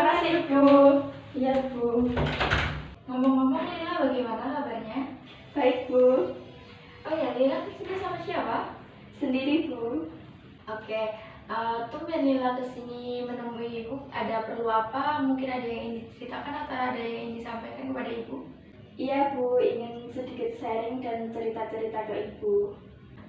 kasih Bu. Iya Bu. Ngomong-ngomong Lila bagaimana kabarnya? Baik Bu. Oh ya, Lila kesini sama siapa? Sendiri Bu. Oke, tumben Lila kesini menemui Ibu. Ada perlu apa? Mungkin ada yang ingin diceritakan atau ada yang ingin disampaikan kepada Ibu? Iya Bu, ingin sedikit sharing dan cerita-cerita ke Ibu.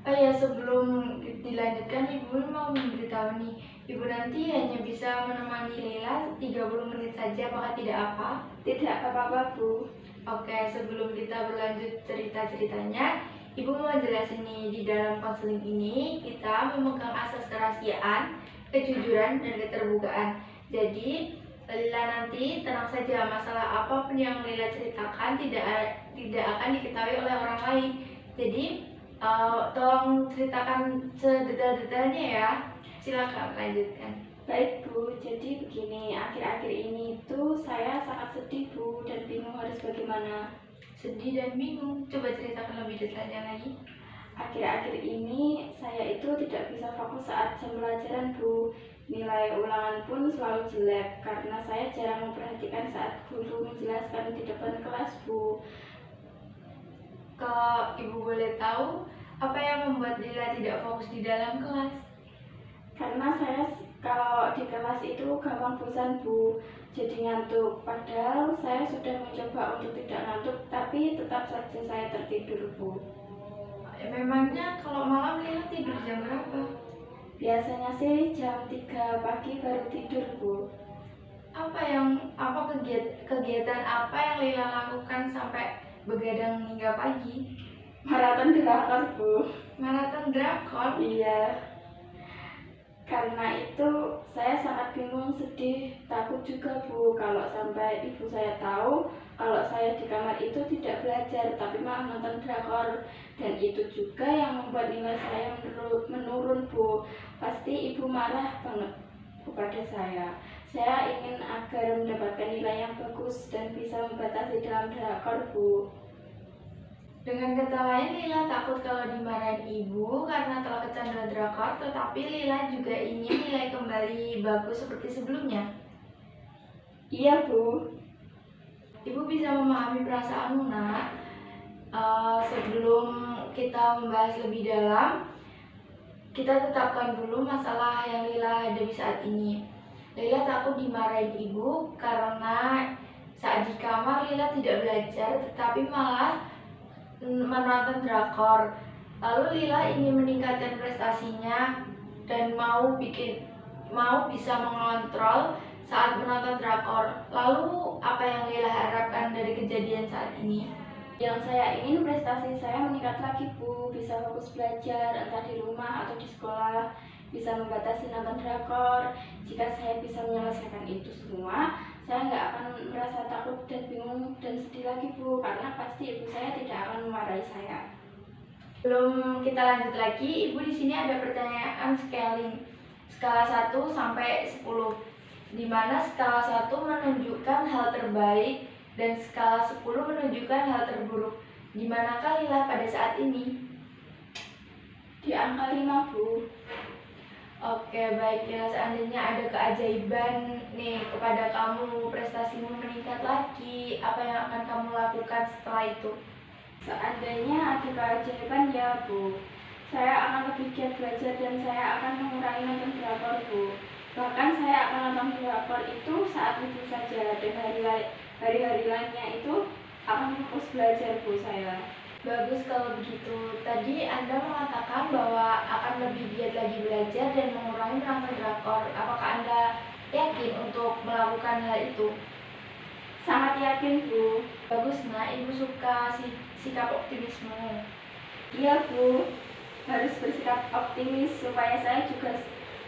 Oh ya, sebelum dilanjutkan Ibu mau memberitahu nih, Ibu nanti hanya bisa menemani Lila 30 menit saja, apakah tidak apa? Tidak apa-apa Bu. Oke, sebelum kita berlanjut cerita-ceritanya, Ibu mau jelasin nih, di dalam konseling ini kita memegang asas kerahasiaan, kejujuran, dan keterbukaan. Jadi, Lila nanti tenang saja, masalah apapun yang Lila ceritakan tidak akan diketahui oleh orang lain. Jadi, tolong ceritakan sedetail-detailnya ya. Silakan lanjutkan. Baik Bu, jadi begini, akhir-akhir ini tuh saya sangat sedih Bu dan bingung harus bagaimana. Sedih dan bingung, coba ceritakan lebih detailnya lagi. Akhir-akhir ini saya itu tidak bisa fokus saat jam pelajaran Bu. Nilai ulangan pun selalu jelek karena saya jarang memperhatikan saat guru menjelaskan di depan kelas Bu. Kalau Ibu boleh tahu, apa yang membuat Lila tidak fokus di dalam kelas? Karena saya kalau di kelas itu gampang bosan Bu, jadi ngantuk. Padahal saya sudah mencoba untuk tidak ngantuk, tapi tetap saja saya tertidur Bu. Memangnya kalau malam Lila tidur jam berapa? Biasanya sih jam 3 pagi baru tidur Bu. Kegiatan apa yang Lila lakukan sampai begadang hingga pagi? Maraton drakor Bu. Maraton drakor? Iya. Karena itu saya sangat bingung, sedih, takut juga Bu kalau sampai ibu saya tahu kalau saya di kamar itu tidak belajar tapi malah nonton drakor, dan itu juga yang membuat nilai saya menurun Bu. Pasti ibu marah banget kepada saya. Saya ingin agar mendapatkan nilai yang bagus dan bisa membatasi dalam drakor Bu. Dengan kata lain, Lila takut kalau dimarahin ibu karena telah kecanduan drakor, tetapi Lila juga ingin nilai kembali bagus seperti sebelumnya. Iya Bu. Ibu bisa memahami perasaanmu nak. Sebelum kita membahas lebih dalam, kita tetapkan dulu masalah yang Lila hadapi saat ini. Lila takut dimarahin ibu karena saat di kamar Lila tidak belajar, tetapi malah menonton drakor. Lalu Lila ingin meningkatkan prestasinya dan mau bisa mengontrol saat menonton drakor. Lalu apa yang Lila harapkan dari kejadian saat ini? Yang saya ingin prestasi saya meningkat lagi Bu, bisa fokus belajar entah di rumah atau di sekolah, bisa membatasi nonton drakor. Jika saya bisa menyelesaikan itu semua, saya nggak akan merasa takut dan bingung dan sedih lagi Bu, karena pasti ibu saya tidak akan memarahi saya. Belum kita lanjut lagi, Ibu di sini ada pertanyaan skala 1 sampai 10, di mana skala 1 menunjukkan hal terbaik dan skala 10 menunjukkan hal terburuk. Di manakah Lila pada saat ini? Di angka 5 Bu. Oke, baik Lila, seandainya ada keajaiban nih kepada kamu, prestasimu meningkat lagi, apa yang akan kamu lakukan setelah itu? Seandainya ada keajaiban ya Bu, saya akan lebih giat belajar dan saya akan mengurangi nonton drakor Bu. Bahkan saya akan nonton drakor itu saat libur saja, dan hari-hari lainnya itu akan fokus belajar Bu saya. Bagus kalau begitu. Tadi Anda mengatakan bahwa akan lebih giat lagi belajar dan mengurangi menonton drakor. Apakah Anda yakin untuk melakukan hal itu? Sangat yakin Bu. Bagus nak, Ibu suka sikap optimisme. Iya Bu, harus bersikap optimis supaya saya juga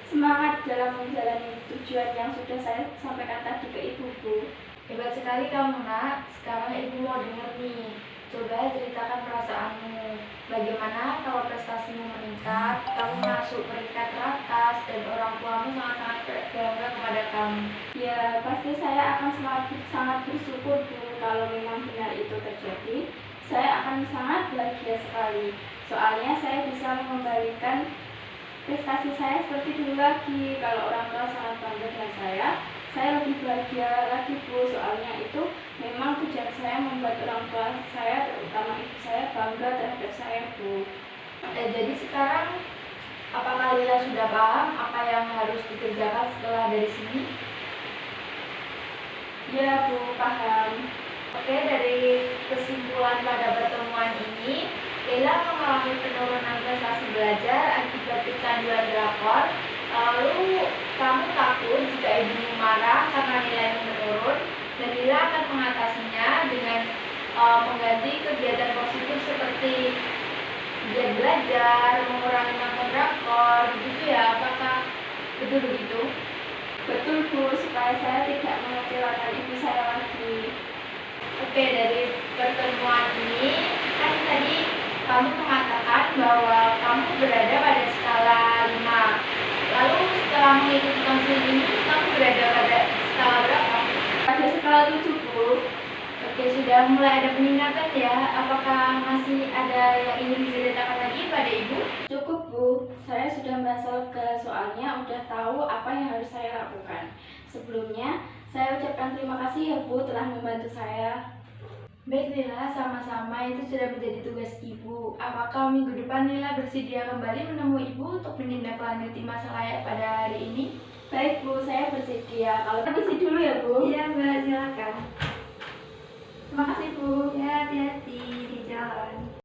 semangat dalam menjalani tujuan yang sudah saya sampaikan tadi ke Ibu Bu. Hebat sekali kamu nak. Sekarang Ibu mau dengar nih. Coba ceritakan perasaanmu. Bagaimana kalau prestasimu meningkat, kamu masuk peringkat teratas, dan orang tuamu sangat-sangat bangga kepada kamu? Ya, pasti saya akan sangat bersyukur Bu kalau memang benar itu terjadi. Saya akan sangat bahagia sekali. Soalnya saya bisa mengembalikan prestasi saya seperti dulu lagi. Kalau orang tua sangat bangga dengan saya saya lebih bahagia lagi Bu, soalnya itu memang tujuan saya membuat orang tua saya, terutama ibu saya, bangga terhadap saya Bu. Jadi sekarang apakah Lila sudah paham apa yang harus dikerjakan setelah dari sini? Ya Bu, paham. Oke, dari kesimpulan pada pertemuan ini, Lila mengalami penurunan prestasi belajar akibat kecanduan drakor. Lalu kamu takut jika ibumu marah karena nilaimu menurun, dan Lila akan mengatasinya dengan mengganti kegiatan positif seperti giat belajar, mengurangi nonton drakor, begitu ya? Apakah betul begitu? Betul Bu, supaya saya tidak mengecewakan ibu saya lagi. Oke, dari pertemuan ini kan tadi kamu mengatakan bahwa kamu berada pada skala 5. Lalu setelah mengikuti konseling ini, kamu berada pada skala berapa? Pada skala 7 Bu. Oke, sudah mulai ada peningkatan ya. Apakah masih ada yang ingin diceritakan lagi pada Ibu? Cukup Bu, saya sudah merasa lega soalnya udah tahu apa yang harus saya lakukan. Sebelumnya, saya ucapkan terima kasih ya Bu telah membantu saya. Baik Lila, sama-sama, itu sudah menjadi tugas Ibu. Apakah minggu depan Lila bersedia kembali menemui Ibu untuk menindaklanjuti masalah yang pada hari ini? Baik Bu, saya bersedia. Kalau permisi dulu ya Bu. Iya Mbak, silakan. Terima kasih Bu. Ya, hati-hati di jalan.